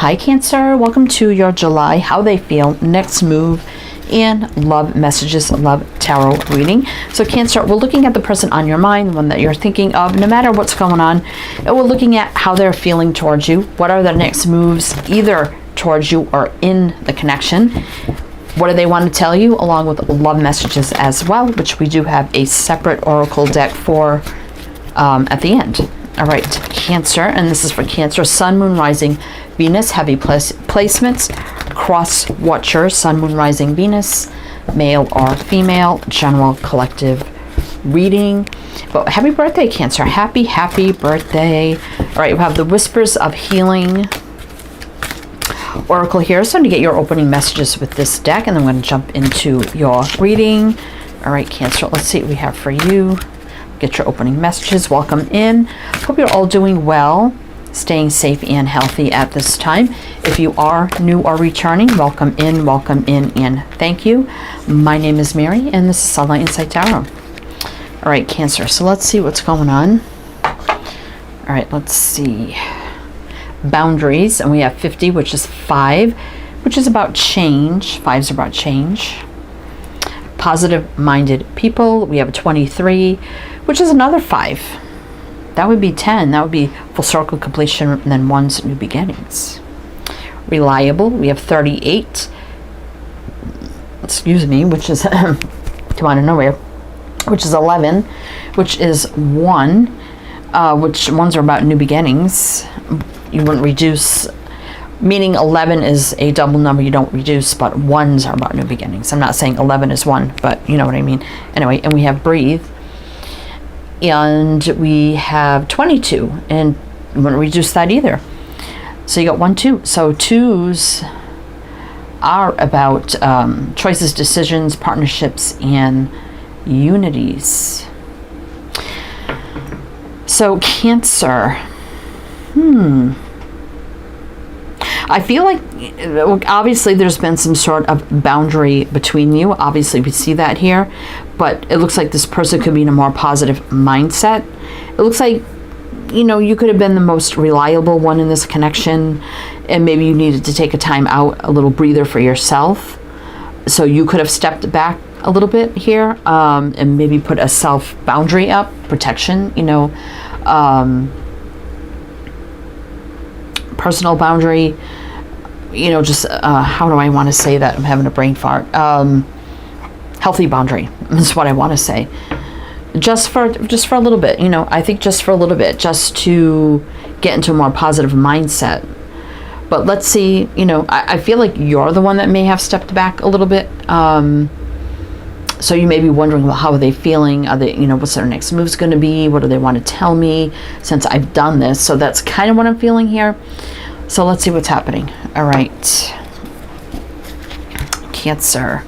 Hi Cancer, welcome to your July how they feel, next move, and love messages, love tarot reading. So Cancer, we're looking at the person on your mind, the one that you're thinking of, no matter what's going on, and we're looking at how they're feeling towards you. What are their next moves, either towards you or in the connection? What do they want to tell you, along with love messages as well, which we do have a separate oracle deck for at the end. All right, Cancer, and this is for Cancer, Sun, Moon, Rising, Venus, heavy placements, cross watcher, Sun, Moon, Rising, Venus, male or female, general collective reading. But happy birthday, Cancer. Happy birthday. All right, we have the Whispers of Healing oracle here. So I'm going to get your opening messages with this deck, and then I'm going to jump into your reading. All right, Cancer, let's see what we have for you. Get your opening messages. Welcome in. Hope you're all doing well, staying safe and healthy at this time. If you are new or returning, welcome in, and thank you. My name is Mary, and this is Sunlight Insight Tarot. All right, Cancer, so let's see what's going on. All right, let's see. Boundaries, and we have 50, which is 5, which is about change. 5's about change. Positive-minded people, we have 23, which is another 5. That would be 10. That would be full circle completion, and then 1's new beginnings. Reliable, we have 38. Excuse me, which is come out of nowhere, which is 11, which is 1, which ones are about new beginnings. You wouldn't reduce, meaning 11 is a double number, you don't reduce, but 1s are about new beginnings. I'm not saying 11 is 1, but you know what I mean. Anyway, and we have breathe, and we have 22, and you wouldn't reduce that either. So you got 1, 2. So 2s are about choices, decisions, partnerships, and unities. So Cancer, I feel like obviously there's been some sort of boundary between you. Obviously we see that here, but it looks like this person could be in a more positive mindset. It looks like, you know, you could have been the most reliable one in this connection, and maybe you needed to take a time out, a little breather for yourself. So you could have stepped back a little bit here, and maybe put a self boundary up, protection, you know, personal boundary, you know, just how do I want to say that? I'm having a brain fart. Healthy boundary is what I want to say. Just for a little bit, you know, I think just for a little bit, just to get into a more positive mindset. But let's see, you know, I feel like you're the one that may have stepped back a little bit. So you may be wondering, well, how are they feeling? Are they, you know, what's their next move's going to be? What do they want to tell me since I've done this? So that's kind of what I'm feeling here. So let's see what's happening. All right. Cancer.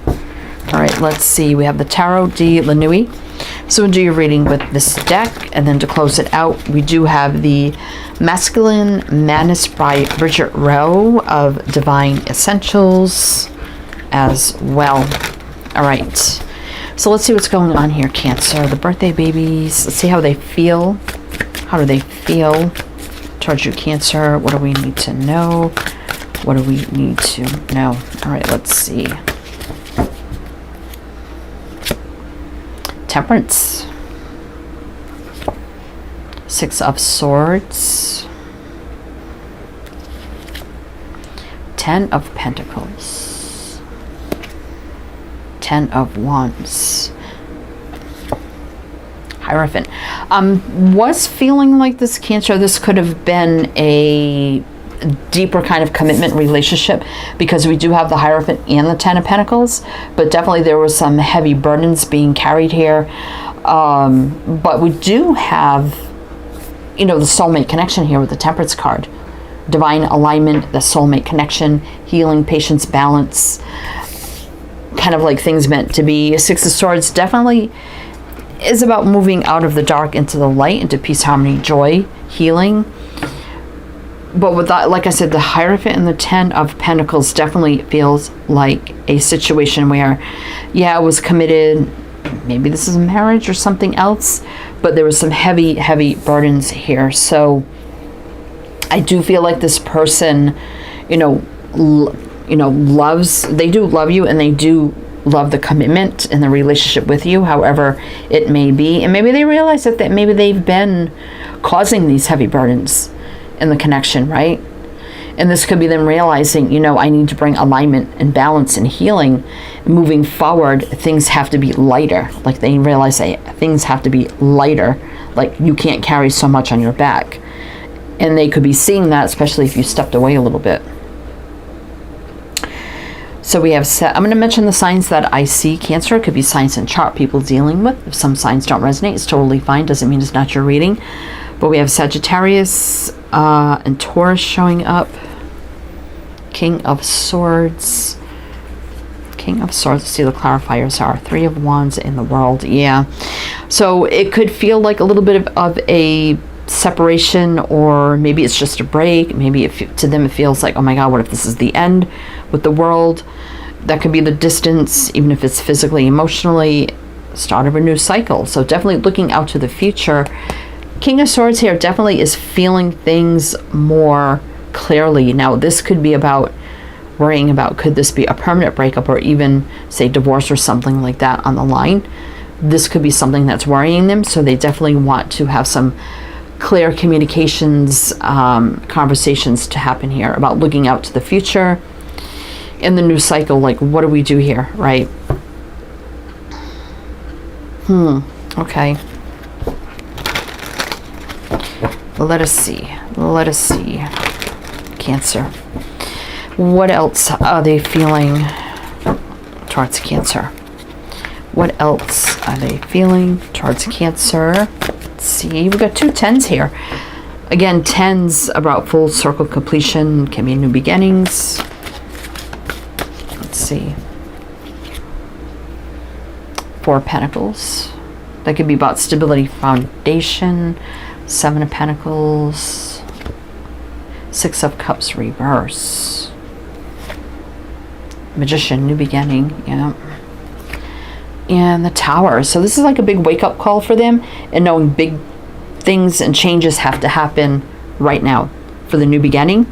All right, let's see. We have the Tarot de la Nuit. So we'll do your reading with this deck. And then to close it out, we do have the Masculine Madness by Bridget Rowe of Divine Essentials as well. All right. So let's see what's going on here, Cancer. The birthday babies. Let's see how they feel. How do they feel towards you, Cancer? What do we need to know? What do we need to know? All right, let's see. Temperance. 6 of Swords. 10 of Pentacles. 10 of Wands. Hierophant. Was feeling like this, Cancer, this could have been a deeper kind of commitment relationship, because we do have the Hierophant and the 10 of Pentacles, but definitely there were some heavy burdens being carried here. But we do have, you know, the soulmate connection here with the Temperance card. Divine alignment, the soulmate connection, healing, patience, balance, kind of like things meant to be. 6 of Swords definitely is about moving out of the dark into the light, into peace, harmony, joy, healing. But with that, like I said, the Hierophant and the 10 of Pentacles definitely feels like a situation where, yeah, it was committed. Maybe this is a marriage or something else, but there was some heavy burdens here. So I do feel like this person, they do love you, and they do love the commitment and the relationship with you, however it may be. And maybe they realize that maybe they've been causing these heavy burdens in the connection, right? And this could be them realizing, I need to bring alignment and balance and healing. Moving forward, things have to be lighter. Like they realize things have to be lighter. Like you can't carry so much on your back. And they could be seeing that, especially if you stepped away a little bit. So we have I'm going to mention the signs that I see, Cancer. It could be signs and chart people dealing with. If some signs don't resonate, it's totally fine. Doesn't mean it's not your reading. But we have Sagittarius and Taurus showing up. King of Swords. King of Swords. Let's see the clarifiers are. 3 of Wands in the World. Yeah. So it could feel like a little bit of a separation, or maybe it's just a break. Maybe to them it feels like, oh my God, what if this is the end with the World? That could be the distance, even if it's physically, emotionally, start of a new cycle. So definitely looking out to the future. King of Swords here definitely is feeling things more clearly. Now this could be about worrying about, could this be a permanent breakup, or even say divorce or something like that on the line. This could be something that's worrying them, so they definitely want to have some clear communications, conversations to happen here about looking out to the future in the new cycle. Like, what do we do here, right? Okay. Let us see. Cancer. What else are they feeling towards Cancer? What else are they feeling towards Cancer? Let's see. We've got 2 10s here. Again, 10s about full circle completion, can be new beginnings. Let's see. 4 of Pentacles. That could be about stability, foundation. 7 of Pentacles. 6 of Cups reverse. Magician, new beginning. Yeah. And the Tower. So this is like a big wake-up call for them, and knowing big things and changes have to happen right now for the new beginning.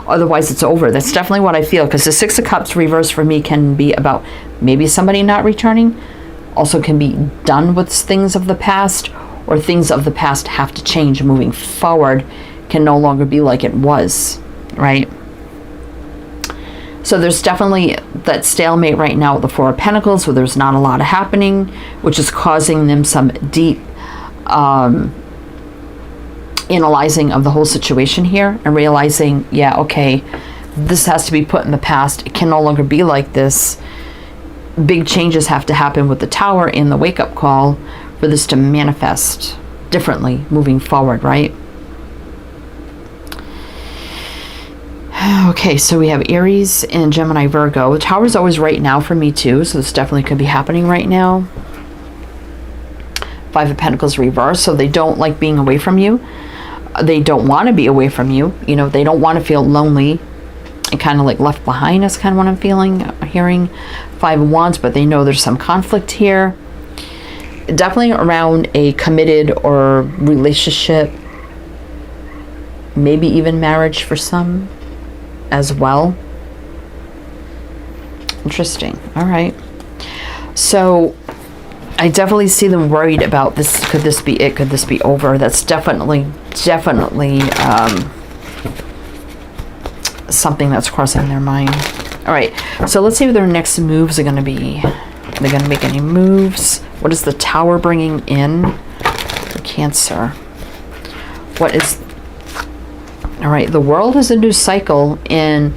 Otherwise, it's over. That's definitely what I feel, because the 6 of Cups reverse for me can be about maybe somebody not returning. Also can be done with things of the past, or things of the past have to change. Moving forward can no longer be like it was, right? So there's definitely that stalemate right now with the 4 of Pentacles, where there's not a lot happening, which is causing them some deep analyzing of the whole situation here, and realizing, yeah, okay, this has to be put in the past. It can no longer be like this. Big changes have to happen with the Tower and the wake-up call for this to manifest differently moving forward, right? Okay, so we have Aries and Gemini, Virgo. The Tower is always right now for me too, so this definitely could be happening right now. 5 of Pentacles reverse, so they don't like being away from you. They don't want to be away from you. They don't want to feel lonely and kind of like left behind is kind of what I'm hearing. 5 of Wands, but they know there's some conflict here. Definitely around a committed or relationship, maybe even marriage for some as well. Interesting. All right. So I definitely see them worried about this. Could this be it? Could this be over? That's definitely something that's crossing their mind. All right. So let's see what their next moves are going to be. Are they going to make any moves? What is the Tower bringing in for Cancer? What is... All right, the World is a new cycle in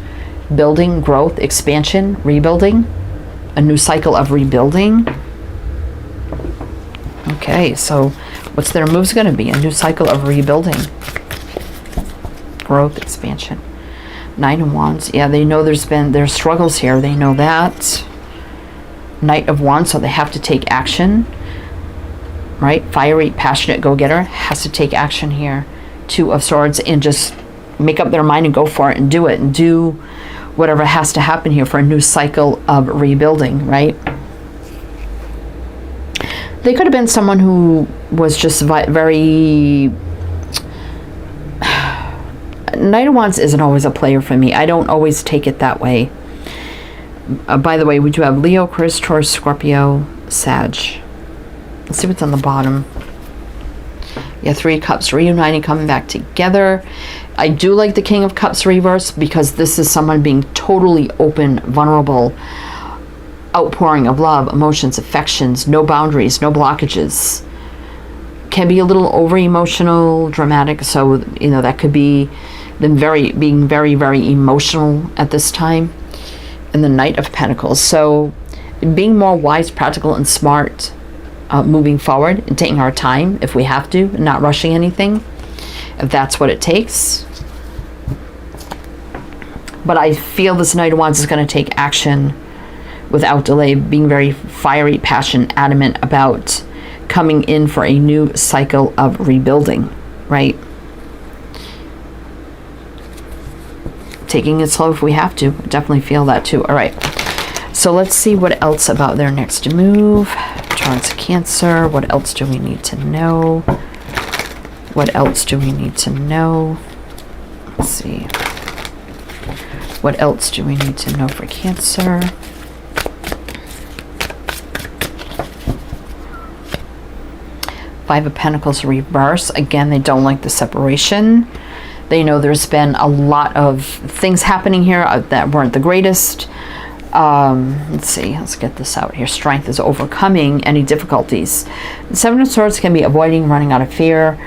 building, growth, expansion, rebuilding. A new cycle of rebuilding. Okay, so what's their moves going to be? A new cycle of rebuilding. Growth, expansion. 9 of Wands. Yeah, they know there's struggles here. They know that. Knight of Wands, so they have to take action. Right? Fiery, passionate go-getter has to take action here. 2 of Swords, and just make up their mind and go for it and do it and do whatever has to happen here for a new cycle of rebuilding, right? They could have been someone who was just very Knight of Wands isn't always a player for me. I don't always take it that way. By the way, we do have Leo, Aquarius, Taurus, Scorpio, Sag. Let's see what's on the bottom. Yeah, Three of Cups, reuniting, coming back together. I do like the King of Cups reverse because this is someone being totally open, vulnerable, outpouring of love, emotions, affections, no boundaries, no blockages. Can be a little over emotional, dramatic, so that could be them being very, very emotional at this time. And the Knight of Pentacles, so being more wise, practical, and smart, moving forward and taking our time if we have to, not rushing anything if that's what it takes. But I feel this Knight of Wands is going to take action without delay, being very fiery, passionate, adamant about coming in for a new cycle of rebuilding, right? Taking it slow if we have to. Definitely feel that too. All right. So let's see what else about their next move. Taurus, Cancer. What else do we need to know? What else do we need to know? Let's see. What else do we need to know for Cancer? Five of Pentacles reverse. Again, they don't like the separation. They know there's been a lot of things happening here that weren't the greatest. Let's see. Let's get this out here. Strength is overcoming any difficulties. The Seven of Swords can be avoiding running out of fear.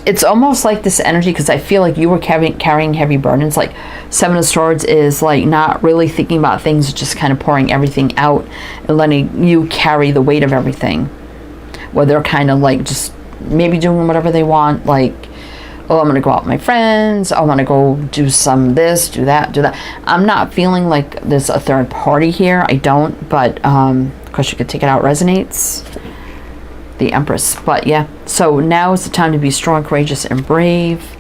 It's almost like this energy, because I feel like you were carrying heavy burdens. Like Seven of Swords is like not really thinking about things, just kind of pouring everything out and letting you carry the weight of everything. Where they're kind of like just maybe doing whatever they want, like, oh, I'm going to go out with my friends, I want to go do some this, do that. I'm not feeling like there's a third party here. I don't, but of course you could take it out, resonates. The Empress. But yeah, so now is the time to be strong, courageous, and brave.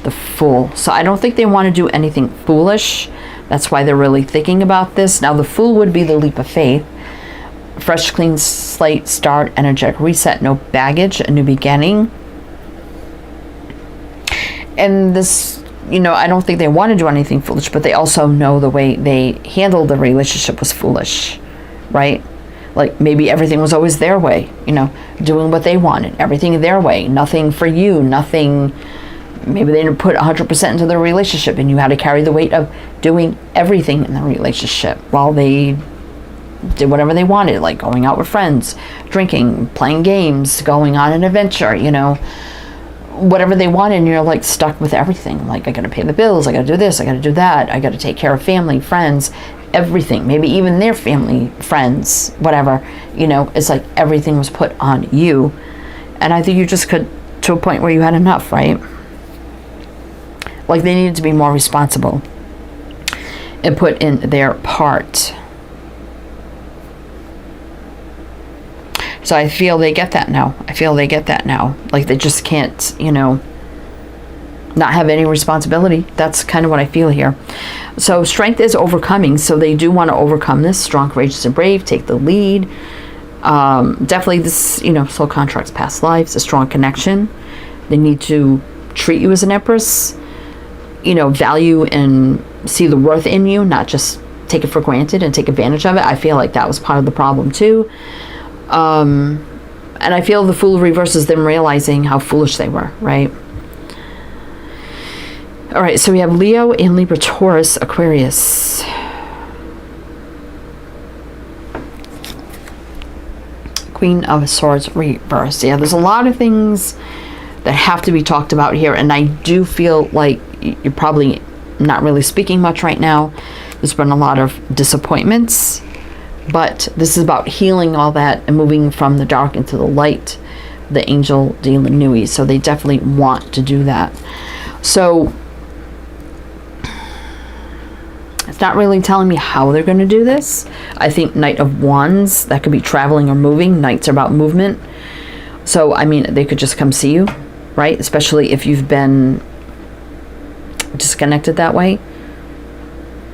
The Fool. So I don't think they want to do anything foolish. That's why they're really thinking about this. Now the Fool would be the leap of faith. Fresh, clean slate, start, energetic reset, no baggage, a new beginning. And this, I don't think they want to do anything foolish, but they also know the way they handled the relationship was foolish, right? Like maybe everything was always their way, doing what they wanted, everything their way, nothing for you, nothing. Maybe they didn't put 100% into the relationship and you had to carry the weight of doing everything in the relationship while they did whatever they wanted, like going out with friends, drinking, playing games, going on an adventure, whatever they wanted, and you're like stuck with everything. Like, I gotta pay the bills, I gotta do this, I gotta do that, I gotta take care of family, friends, everything, maybe even their family, friends, whatever, it's like everything was put on you. And I think you just could, to a point where you had enough, right? Like they needed to be more responsible and put in their part. So I feel they get that now. Like they just can't, not have any responsibility. That's kind of what I feel here. So strength is overcoming. So they do want to overcome this. Strong, courageous, and brave. Take the lead. Definitely this, soul contracts, past lives, a strong connection. They need to treat you as an empress. Value and see the worth in you, not just take it for granted and take advantage of it. I feel like that was part of the problem too. And I feel the Fool reverses them realizing how foolish they were, right? All right, so we have Leo and Libra, Taurus, Aquarius. Queen of Swords reversed. Yeah, there's a lot of things that have to be talked about here, and I do feel like you're probably not really speaking much right now. There's been a lot of disappointments, but this is about healing all that and moving from the dark into the light, the angel de la nuit. So they definitely want to do that. So it's not really telling me how they're going to do this. I think Knight of Wands, that could be traveling or moving. Knights are about movement. So, I mean, they could just come see you, right? Especially if you've been disconnected that way.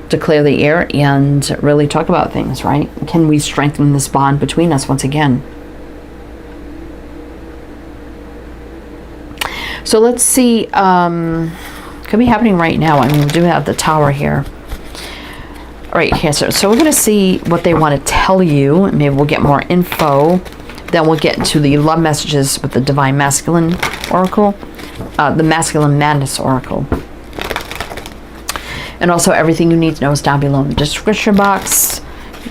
To clear the air and really talk about things, right? Can we strengthen this bond between us once again? So let's see, could be happening right now. I mean, we do have the Tower here. All right, Cancer. So we're going to see what they want to tell you. Maybe we'll get more info. Then we'll get into the love messages with the Divine Masculine Oracle, the Masculine Madness Oracle. And also everything you need to know is down below in the description box.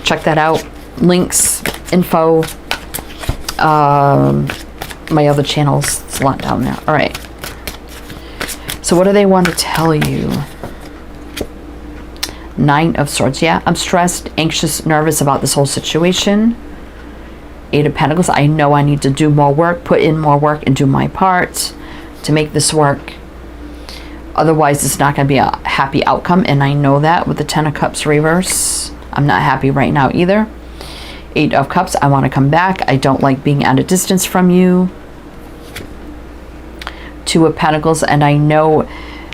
Check that out. Links, info, my other channels. It's a lot down there. All right. So what do they want to tell you? Nine of Swords. Yeah, I'm stressed, anxious, nervous about this whole situation. Eight of Pentacles. I know I need to do more work, put in more work, and do my part to make this work. Otherwise, it's not going to be a happy outcome, and I know that with the Ten of Cups reverse. I'm not happy right now either. Eight of Cups. I want to come back. I don't like being at a distance from you. Two of Pentacles, and I know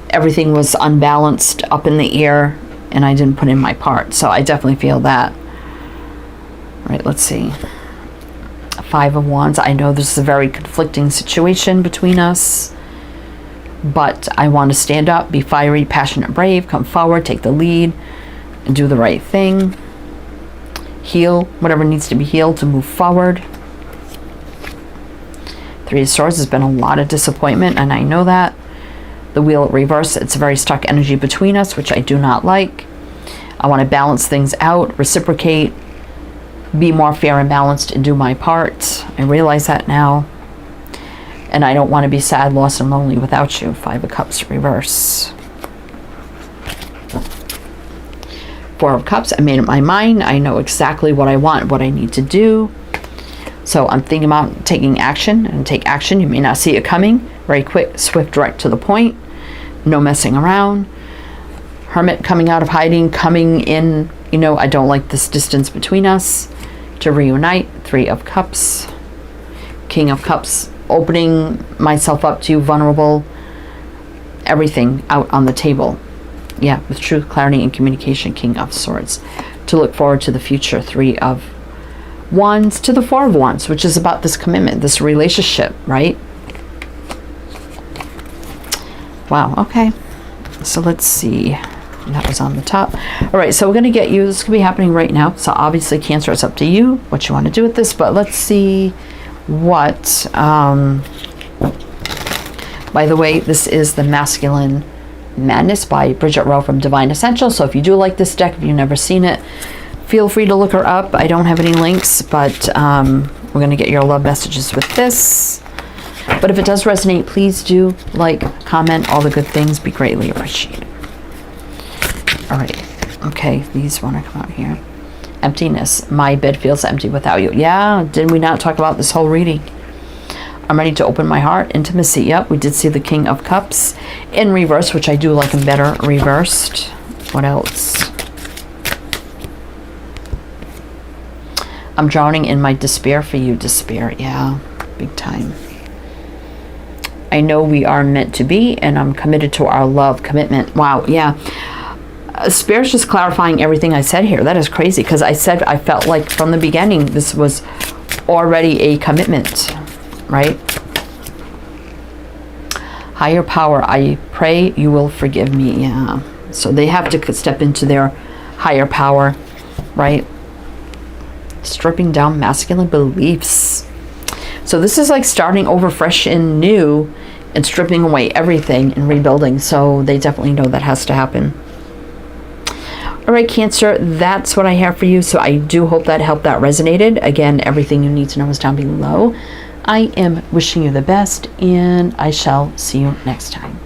everything was unbalanced up in the air, and I didn't put in my part, so I definitely feel that. All right, let's see. Five of Wands. I know this is a very conflicting situation between us, but I want to stand up, be fiery, passionate, brave, come forward, take the lead, and do the right thing. Heal whatever needs to be healed to move forward. Three of Swords. Has been a lot of disappointment, and I know that. The Wheel reverse. It's a very stuck energy between us, which I do not like. I want to balance things out, reciprocate, be more fair and balanced, and do my part. I realize that now. And I don't want to be sad, lost, and lonely without you. Five of Cups reverse. Four of Cups. I made up my mind. I know exactly what I want, what I need to do. So I'm thinking about taking action, and take action. You may not see it coming. Very quick, swift, direct to the point. No messing around. Hermit coming out of hiding, coming in. You know, I don't like this distance between us. To reunite. Three of Cups. King of Cups. Opening myself up to you, vulnerable. Everything out on the table. Yeah, with truth, clarity, and communication. King of Swords. To look forward to the future. Three of Wands to the Four of Wands, which is about this commitment, this relationship, right? Wow, okay. So let's see. That was on the top. All right, so we're going to get you, this could be happening right now. So obviously, Cancer, it's up to you what you want to do with this, but let's see what, by the way, this is the Masculine Madness by Bridget Rowe from Divine Essential. So if you do like this deck, if you've never seen it, feel free to look her up. I don't have any links, but we're going to get your love messages with this. But if it does resonate, please do like, comment, all the good things. Be greatly appreciated. All right. Okay, these want to come out here. Emptiness. My bed feels empty without you. Yeah, did we not talk about this whole reading? I'm ready to open my heart. Intimacy. Yep, we did see the King of Cups in reverse, which I do like him better reversed. What else? I'm drowning in my despair for you. Despair. Yeah, big time. I know we are meant to be, and I'm committed to our love, commitment. Wow, yeah. Spirit's just clarifying everything I said here. That is crazy, because I said I felt like from the beginning this was already a commitment, right? Higher power, I pray you will forgive me. Yeah. So they have to step into their higher power, right? Stripping down masculine beliefs. So this is like starting over fresh and new and stripping away everything and rebuilding. So they definitely know that has to happen. All right, Cancer, that's what I have for you. So I do hope that helped, that resonated. Again, everything you need to know is down below. I am wishing you the best, and I shall see you next time.